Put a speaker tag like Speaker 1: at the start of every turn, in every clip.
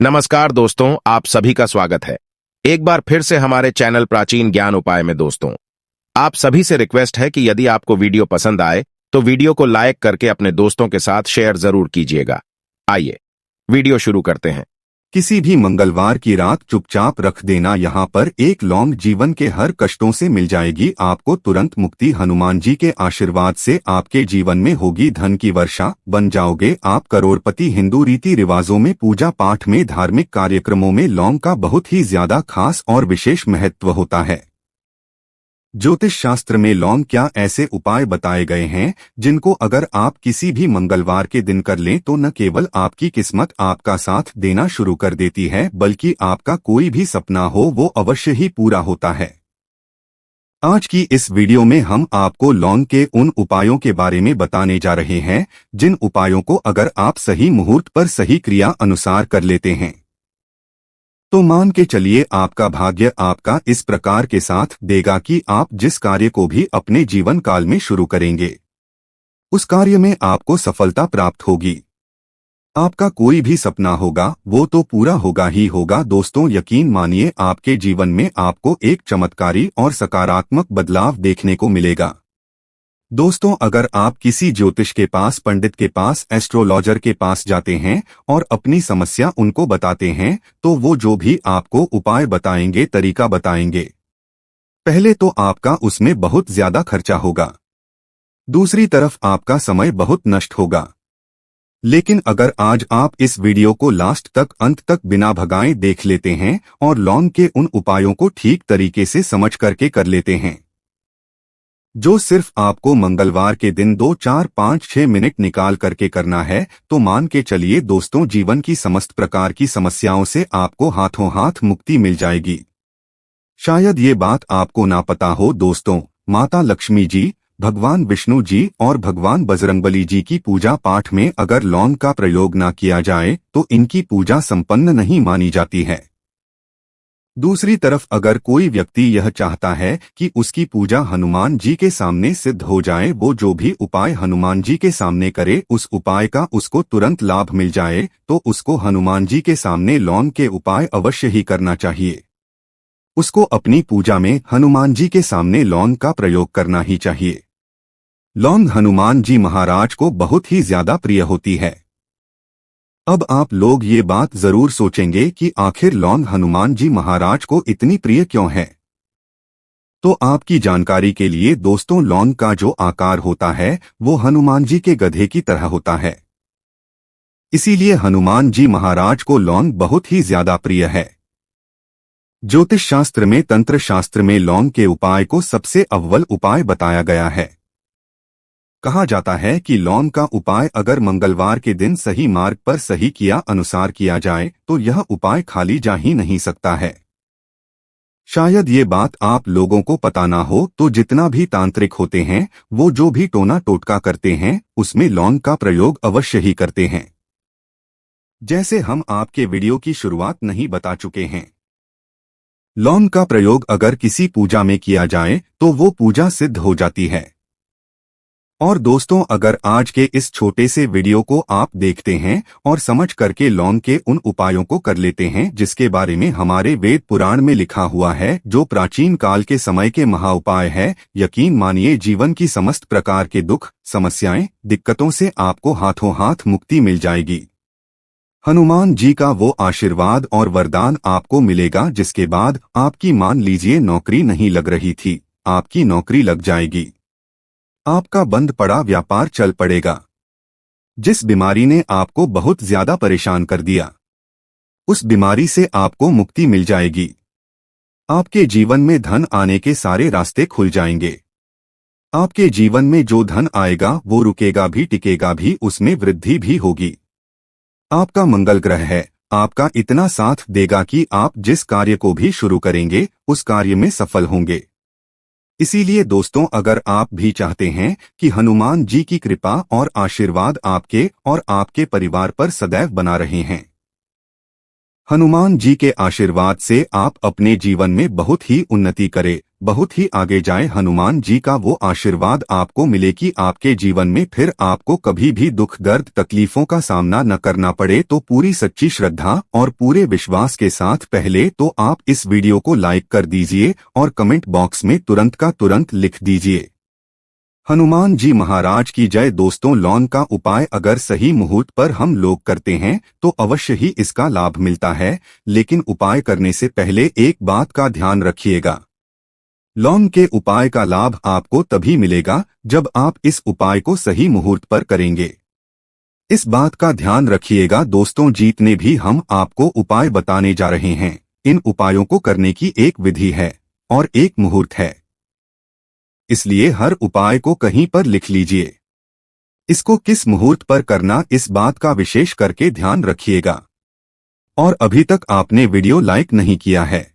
Speaker 1: नमस्कार दोस्तों, आप सभी का स्वागत है एक बार फिर से हमारे चैनल प्राचीन ज्ञान उपाय में। दोस्तों, आप सभी से रिक्वेस्ट है कि यदि आपको वीडियो पसंद आए तो वीडियो को लाइक करके अपने दोस्तों के साथ शेयर जरूर कीजिएगा। आइए वीडियो शुरू करते हैं।
Speaker 2: किसी भी मंगलवार की रात चुपचाप रख देना। यहाँ पर एक लौंग जीवन के हर कष्टों से मिल जाएगी आपको तुरंत मुक्ति। हनुमान जी के आशीर्वाद से आपके जीवन में होगी धन की वर्षा, बन जाओगे आप करोड़पति। हिंदू रीति रिवाजों में, पूजा पाठ में, धार्मिक कार्यक्रमों में लौंग का बहुत ही ज्यादा खास और विशेष महत्व होता है। ज्योतिष शास्त्र में लौंग क्या ऐसे उपाय बताए गए हैं जिनको अगर आप किसी भी मंगलवार के दिन कर लें तो न केवल आपकी किस्मत आपका साथ देना शुरू कर देती है, बल्कि आपका कोई भी सपना हो वो अवश्य ही पूरा होता है। आज की इस वीडियो में हम आपको लौंग के उन उपायों के बारे में बताने जा रहे हैं जिन उपायों को अगर आप सही मुहूर्त पर सही क्रिया अनुसार कर लेते हैं तो मान के चलिए आपका भाग्य आपका इस प्रकार के साथ देगा कि आप जिस कार्य को भी अपने जीवन काल में शुरू करेंगे उस कार्य में आपको सफलता प्राप्त होगी। आपका कोई भी सपना होगा वो तो पूरा होगा ही होगा। दोस्तों, यकीन मानिए आपके जीवन में आपको एक चमत्कारी और सकारात्मक बदलाव देखने को मिलेगा। दोस्तों, अगर आप किसी ज्योतिष के पास, पंडित के पास, एस्ट्रोलॉजर के पास जाते हैं और अपनी समस्या उनको बताते हैं तो वो जो भी आपको उपाय बताएंगे, तरीका बताएंगे, पहले तो आपका उसमें बहुत ज्यादा खर्चा होगा, दूसरी तरफ आपका समय बहुत नष्ट होगा। लेकिन अगर आज आप इस वीडियो को लास्ट तक, अंत तक बिना भगाए देख लेते हैं और लौंग के उन उपायों को ठीक तरीके से समझ करके कर लेते हैं जो सिर्फ आपको मंगलवार के दिन 2, 4, 5, 6 मिनट निकाल करके करना है, तो मान के चलिए दोस्तों, जीवन की समस्त प्रकार की समस्याओं से आपको हाथों हाथ मुक्ति मिल जाएगी। शायद ये बात आपको ना पता हो दोस्तों, माता लक्ष्मी जी, भगवान विष्णु जी और भगवान बजरंगबली जी की पूजा पाठ में अगर लौंग का प्रयोग ना किया जाए तो इनकी पूजा संपन्न नहीं मानी जाती है। दूसरी तरफ अगर कोई व्यक्ति यह चाहता है कि उसकी पूजा हनुमान जी के सामने सिद्ध हो जाए, वो जो भी उपाय हनुमान जी के सामने करे उस उपाय का उसको तुरंत लाभ मिल जाए, तो उसको हनुमान जी के सामने लौंग के उपाय अवश्य ही करना चाहिए। उसको अपनी पूजा में हनुमान जी के सामने लौंग का प्रयोग करना ही चाहिए। लौंग हनुमान जी महाराज को बहुत ही ज्यादा प्रिय होती है। अब आप लोग ये बात जरूर सोचेंगे कि आखिर लौंग हनुमान जी महाराज को इतनी प्रिय क्यों है। तो आपकी जानकारी के लिए दोस्तों, लौंग का जो आकार होता है वो हनुमान जी के गधे की तरह होता है। इसीलिए हनुमान जी महाराज को लौंग बहुत ही ज्यादा प्रिय है। ज्योतिष शास्त्र में, तंत्र शास्त्र में लौंग के उपाय को सबसे अव्वल उपाय बताया गया है। कहा जाता है कि लौंग का उपाय अगर मंगलवार के दिन सही मार्ग पर सही किया अनुसार किया जाए तो यह उपाय खाली जा ही नहीं सकता है। शायद ये बात आप लोगों को पता ना हो, तो जितना भी तांत्रिक होते हैं वो जो भी टोना टोटका करते हैं उसमें लौंग का प्रयोग अवश्य ही करते हैं। जैसे हम आपके वीडियो की शुरुआत नहीं बता चुके हैं, लौंग का प्रयोग अगर किसी पूजा में किया जाए तो वो पूजा सिद्ध हो जाती है। और दोस्तों, अगर आज के इस छोटे से वीडियो को आप देखते हैं और समझ करके लौंग के उन उपायों को कर लेते हैं जिसके बारे में हमारे वेद पुराण में लिखा हुआ है, जो प्राचीन काल के समय के महाउपाय है, यकीन मानिए जीवन की समस्त प्रकार के दुख, समस्याएं, दिक्कतों से आपको हाथों हाथ मुक्ति मिल जाएगी। हनुमान जी का वो आशीर्वाद और वरदान आपको मिलेगा जिसके बाद आपकी, मान लीजिए नौकरी नहीं लग रही थी, आपकी नौकरी लग जाएगी। आपका बंद पड़ा व्यापार चल पड़ेगा। जिस बीमारी ने आपको बहुत ज्यादा परेशान कर दिया उस बीमारी से आपको मुक्ति मिल जाएगी। आपके जीवन में धन आने के सारे रास्ते खुल जाएंगे। आपके जीवन में जो धन आएगा वो रुकेगा भी, टिकेगा भी, उसमें वृद्धि भी होगी। आपका मंगल ग्रह है, आपका इतना साथ देगा कि आप जिस कार्य को भी शुरू करेंगे उस कार्य में सफल होंगे। इसीलिए दोस्तों, अगर आप भी चाहते हैं कि हनुमान जी की कृपा और आशीर्वाद आपके और आपके परिवार पर सदैव बना रहे हैं, हनुमान जी के आशीर्वाद से आप अपने जीवन में बहुत ही उन्नति करें, बहुत ही आगे जाए। हनुमान जी का वो आशीर्वाद आपको मिले कि आपके जीवन में फिर आपको कभी भी दुख दर्द तकलीफों का सामना न करना पड़े। तो पूरी सच्ची श्रद्धा और पूरे विश्वास के साथ पहले तो आप इस वीडियो को लाइक कर दीजिए और कमेंट बॉक्स में तुरंत का तुरंत लिख दीजिए, हनुमान जी महाराज की जय। दोस्तों, लौंग का उपाय अगर सही मुहूर्त पर हम लोग करते हैं तो अवश्य ही इसका लाभ मिलता है, लेकिन उपाय करने से पहले एक बात का ध्यान रखिएगा। लौंग के उपाय का लाभ आपको तभी मिलेगा जब आप इस उपाय को सही मुहूर्त पर करेंगे। इस बात का ध्यान रखिएगा दोस्तों, जितने भी हम आपको उपाय बताने जा रहे हैं, इन उपायों को करने की एक विधि है और एक मुहूर्त है, इसलिए हर उपाय को कहीं पर लिख लीजिए। इसको किस मुहूर्त पर करना, इस बात का विशेष करके ध्यान रखिएगा। और अभी तक आपने वीडियो लाइक नहीं किया है,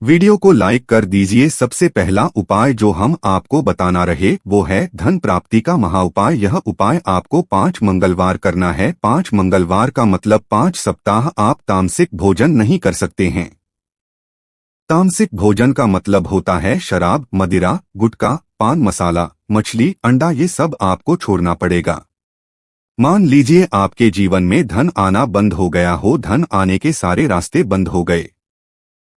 Speaker 2: वीडियो को लाइक कर दीजिए। सबसे पहला उपाय जो हम आपको बताना रहे वो है धन प्राप्ति का महाउपाय। यह उपाय आपको 5 मंगलवार करना है। 5 मंगलवार का मतलब 5 सप्ताह आप तामसिक भोजन नहीं कर सकते हैं। तामसिक भोजन का मतलब होता है शराब, मदिरा, गुटखा, पान मसाला, मछली, अंडा, ये सब आपको छोड़ना पड़ेगा। मान लीजिए आपके जीवन में धन आना बंद हो गया हो, धन आने के सारे रास्ते बंद हो गए,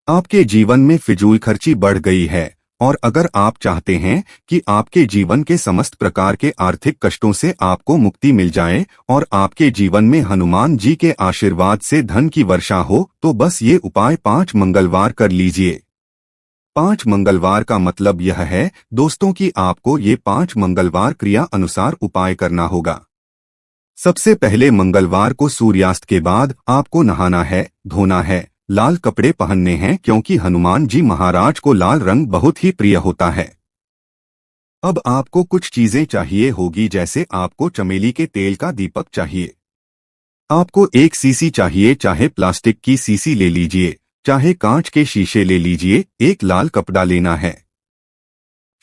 Speaker 2: आपके जीवन में फिजूल खर्ची बढ़ गई है, और अगर आप चाहते हैं कि आपके जीवन के समस्त प्रकार के आर्थिक कष्टों से आपको मुक्ति मिल जाए और आपके जीवन में हनुमान जी के आशीर्वाद से धन की वर्षा हो, तो बस ये उपाय 5 मंगलवार कर लीजिए। 5 मंगलवार का मतलब यह है दोस्तों कि आपको ये 5 मंगलवार क्रिया अनुसार उपाय करना होगा। सबसे पहले मंगलवार को सूर्यास्त के बाद आपको नहाना है, धोना है, लाल कपड़े पहनने हैं, क्योंकि हनुमान जी महाराज को लाल रंग बहुत ही प्रिय होता है। अब आपको कुछ चीजें चाहिए होगी, जैसे आपको चमेली के तेल का दीपक चाहिए, आपको एक सीसी चाहिए, चाहे प्लास्टिक की सीसी ले लीजिए, चाहे कांच के शीशे ले लीजिए, एक लाल कपड़ा लेना है,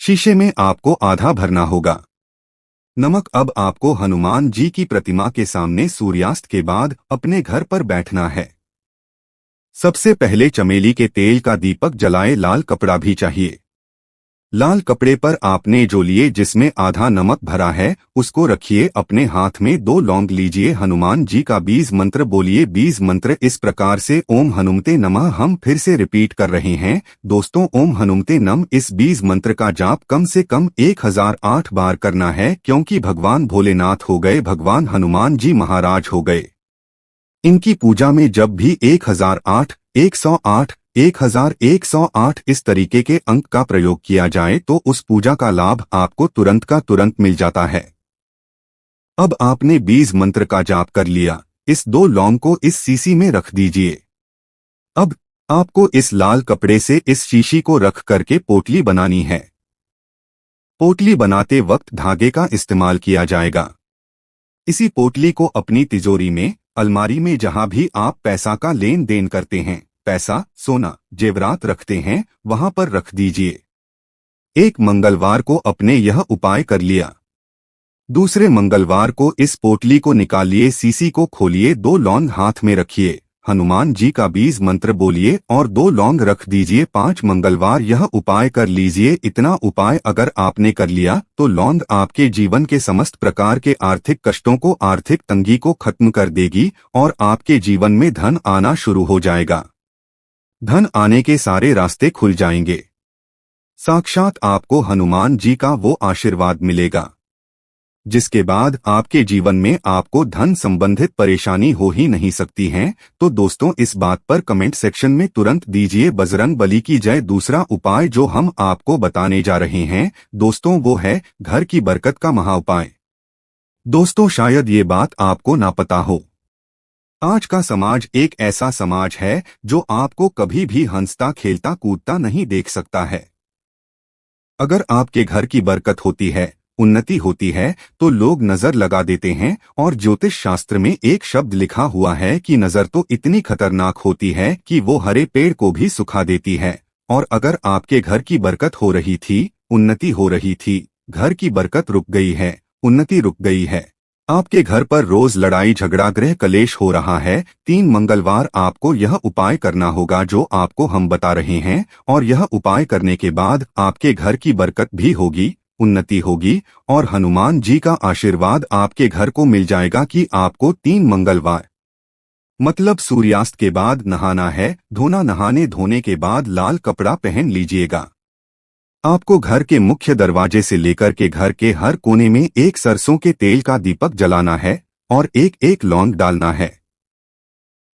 Speaker 2: शीशे में आपको आधा भरना होगा। नमक। अब आपको हनुमान जी की प्रतिमा के सामने सूर्यास्त के बाद अपने घर पर बैठना है। सबसे पहले चमेली के तेल का दीपक जलाए, लाल कपड़ा भी चाहिए। लाल कपड़े पर आपने जो लिए जिसमें आधा नमक भरा है उसको रखिए। अपने हाथ में 2 लौंग लीजिए, हनुमान जी का बीज मंत्र बोलिए। बीज मंत्र इस प्रकार से ओम हनुमते नमः। हम फिर से रिपीट कर रहे हैं दोस्तों, ओम हनुमते नम। इस बीज मंत्र का जाप कम से कम 1008 बार करना है, क्योंकि भगवान भोलेनाथ हो गए, भगवान हनुमान जी महाराज हो गए। इनकी पूजा में जब भी 1008, 108, 1108 इस तरीके के अंक का प्रयोग किया जाए तो उस पूजा का लाभ आपको तुरंत का तुरंत मिल जाता है। अब आपने बीज मंत्र का जाप कर लिया, इस 2 लौंग को इस शीशी में रख दीजिए। अब आपको इस लाल कपड़े से इस शीशी को रख करके पोटली बनानी है। पोटली बनाते वक्त धागे का इस्तेमाल किया जाएगा। इसी पोटली को अपनी तिजोरी में, अलमारी में, जहां भी आप पैसा का लेन देन करते हैं, पैसा, सोना, जेवरात रखते हैं, वहां पर रख दीजिए। एक मंगलवार को अपने यह उपाय कर लिया। दूसरे मंगलवार को इस पोटली को निकालिए, सीसी को खोलिए, 2 लौंग हाथ में रखिए, हनुमान जी का बीज मंत्र बोलिए और 2 लौंग रख दीजिए। 5 मंगलवार यह उपाय कर लीजिए। इतना उपाय अगर आपने कर लिया तो लौंग आपके जीवन के समस्त प्रकार के आर्थिक कष्टों को, आर्थिक तंगी को खत्म कर देगी और आपके जीवन में धन आना शुरू हो जाएगा। धन आने के सारे रास्ते खुल जाएंगे। साक्षात आपको हनुमान जी का वो आशीर्वाद मिलेगा जिसके बाद आपके जीवन में आपको धन संबंधित परेशानी हो ही नहीं सकती है। तो दोस्तों, इस बात पर कमेंट सेक्शन में तुरंत दीजिए बजरंग बली की जय। दूसरा उपाय जो हम आपको बताने जा रहे हैं दोस्तों वो है घर की बरकत का महाउपाय। दोस्तों, शायद ये बात आपको ना पता हो, आज का समाज एक ऐसा समाज है जो आपको कभी भी हंसता खेलता कूदता नहीं देख सकता है। अगर आपके घर की बरकत होती है, उन्नति होती है, तो लोग नजर लगा देते हैं। और ज्योतिष शास्त्र में एक शब्द लिखा हुआ है कि नजर तो इतनी खतरनाक होती है कि वो हरे पेड़ को भी सुखा देती है। और अगर आपके घर की बरकत हो रही थी, उन्नति हो रही थी, घर की बरकत रुक गई है, उन्नति रुक गई है, आपके घर पर रोज लड़ाई झगड़ा गृह कलेश हो रहा है, 3 मंगलवार आपको यह उपाय करना होगा जो आपको हम बता रहे हैं, और यह उपाय करने के बाद आपके घर की बरकत भी होगी, उन्नति होगी, और हनुमान जी का आशीर्वाद आपके घर को मिल जाएगा कि आपको 3 मंगलवार मतलब सूर्यास्त के बाद नहाना है, धोना, नहाने धोने के बाद लाल कपड़ा पहन लीजिएगा। आपको घर के मुख्य दरवाजे से लेकर के घर के हर कोने में एक सरसों के तेल का दीपक जलाना है और एक एक लौंग डालना है।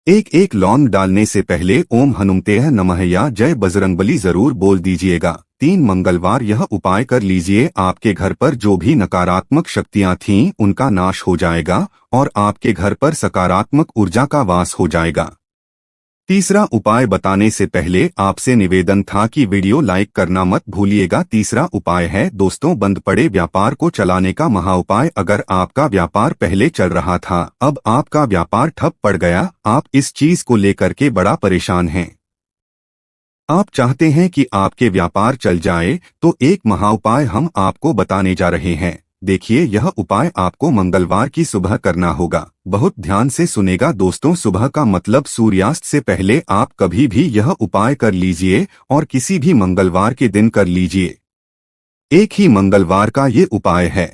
Speaker 2: एक एक लौंग डालने से पहले ओम हनुमते नमः या जय बजरंगबली जरूर बोल दीजिएगा। 3 मंगलवार यह उपाय कर लीजिए, आपके घर पर जो भी नकारात्मक शक्तियां थीं उनका नाश हो जाएगा और आपके घर पर सकारात्मक ऊर्जा का वास हो जाएगा। तीसरा उपाय बताने से पहले आपसे निवेदन था कि वीडियो लाइक करना मत भूलिएगा। तीसरा उपाय है दोस्तों, बंद पड़े व्यापार को चलाने का महाउपाय। अगर आपका व्यापार पहले चल रहा था, अब आपका व्यापार ठप पड़ गया, आप इस चीज को लेकर के बड़ा परेशान हैं, आप चाहते हैं कि आपके व्यापार चल जाए, तो एक महाउपाय हम आपको बताने जा रहे हैं। देखिए, यह उपाय आपको मंगलवार की सुबह करना होगा। बहुत ध्यान से सुनेगा दोस्तों, सुबह का मतलब सूर्यास्त से पहले आप कभी भी यह उपाय कर लीजिए और किसी भी मंगलवार के दिन कर लीजिए। एक ही मंगलवार का ये उपाय है।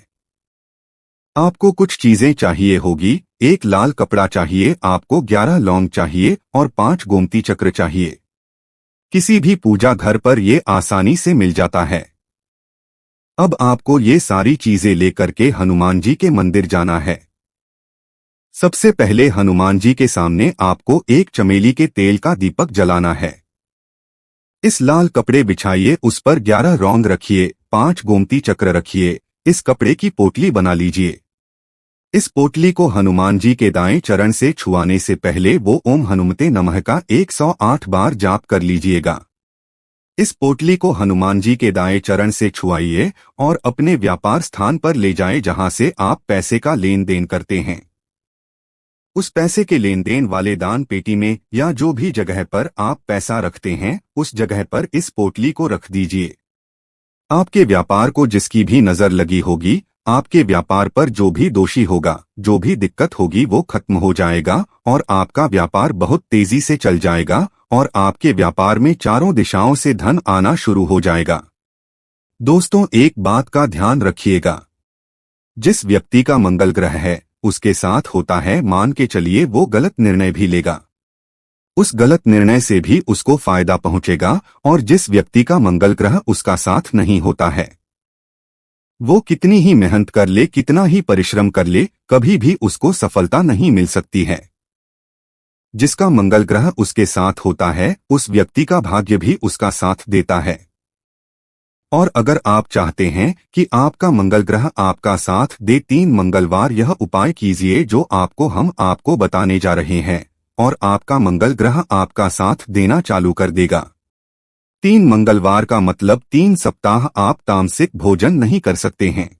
Speaker 2: आपको कुछ चीजें चाहिए होगी। एक लाल कपड़ा चाहिए, आपको 11 लौंग चाहिए और 5 गोमती चक्र चाहिए। किसी भी पूजा घर पर ये आसानी से मिल जाता है। अब आपको ये सारी चीजें लेकर के हनुमान जी के मंदिर जाना है। सबसे पहले हनुमान जी के सामने आपको एक चमेली के तेल का दीपक जलाना है। इस लाल कपड़े बिछाइए, उस पर 11 लौंग रखिए, 5 गोमती चक्र रखिए। इस कपड़े की पोटली बना लीजिए। इस पोटली को हनुमान जी के दाएं चरण से छुआने से पहले वो ओम हनुमते नमः का 108 बार जाप कर लीजिएगा। इस पोटली को हनुमान जी के दाएं चरण से छुआइए और अपने व्यापार स्थान पर ले जाएं जहां से आप पैसे का लेन देन करते हैं। उस पैसे के लेन देन वाले दान पेटी में या जो भी जगह पर आप पैसा रखते हैं, उस जगह पर इस पोटली को रख दीजिए। आपके व्यापार को जिसकी भी नजर लगी होगी, आपके व्यापार पर जो भी दोषी होगा, जो भी दिक्कत होगी, वो खत्म हो जाएगा और आपका व्यापार बहुत तेजी से चल जाएगा और आपके व्यापार में चारों दिशाओं से धन आना शुरू हो जाएगा। दोस्तों, एक बात का ध्यान रखिएगा, जिस व्यक्ति का मंगल ग्रह है उसके साथ होता है, मान के चलिए वो गलत निर्णय भी लेगा, उस गलत निर्णय से भी उसको फायदा पहुंचेगा। और जिस व्यक्ति का मंगल ग्रह उसका साथ नहीं होता है, वो कितनी ही मेहनत कर ले, कितना ही परिश्रम कर ले, कभी भी उसको सफलता नहीं मिल सकती है। जिसका मंगल ग्रह उसके साथ होता है, उस व्यक्ति का भाग्य भी उसका साथ देता है। और अगर आप चाहते हैं कि आपका मंगल ग्रह आपका साथ दे, 3 मंगलवार यह उपाय कीजिए जो हम आपको बताने जा रहे हैं, और आपका मंगल ग्रह आपका साथ देना चालू कर देगा। 3 मंगलवार का मतलब 3 सप्ताह आप तामसिक भोजन नहीं कर सकते हैं।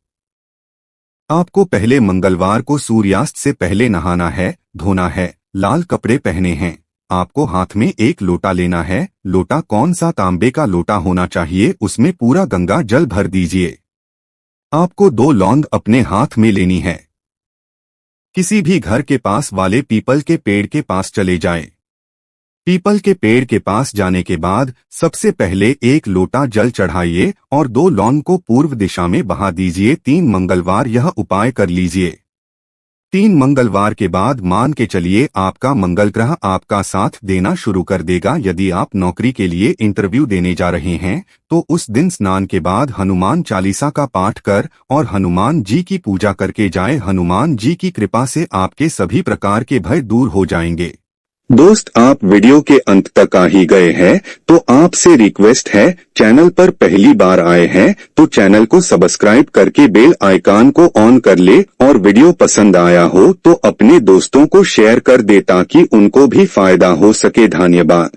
Speaker 2: आपको पहले मंगलवार को सूर्यास्त से पहले नहाना है, धोना है, लाल कपड़े पहने हैं। आपको हाथ में एक लोटा लेना है। लोटा कौन सा, तांबे का लोटा होना चाहिए, उसमें पूरा गंगा जल भर दीजिए। आपको 2 लौंग अपने हाथ में लेनी है। किसी भी घर के पास वाले पीपल के पेड़ के पास चले जाएं। पीपल के पेड़ के पास जाने के बाद सबसे पहले एक लोटा जल चढ़ाइए और 2 लौंग को पूर्व दिशा में बहा दीजिए। 3 मंगलवार यह उपाय कर लीजिए। 3 मंगलवार के बाद मान के चलिए आपका मंगल ग्रह आपका साथ देना शुरू कर देगा। यदि आप नौकरी के लिए इंटरव्यू देने जा रहे हैं तो उस दिन स्नान के बाद हनुमान चालीसा का पाठ कर और हनुमान जी की पूजा करके जाए। हनुमान जी की कृपा से आपके सभी प्रकार के भय दूर हो जाएंगे। दोस्त, आप वीडियो के अंत तक आ ही गए हैं तो आपसे रिक्वेस्ट है, चैनल पर पहली बार आए हैं तो चैनल को सब्सक्राइब करके बेल आइकन को ऑन कर ले, और वीडियो पसंद आया हो तो अपने दोस्तों को शेयर कर दे ताकि उनको भी फायदा हो सके। धन्यवाद।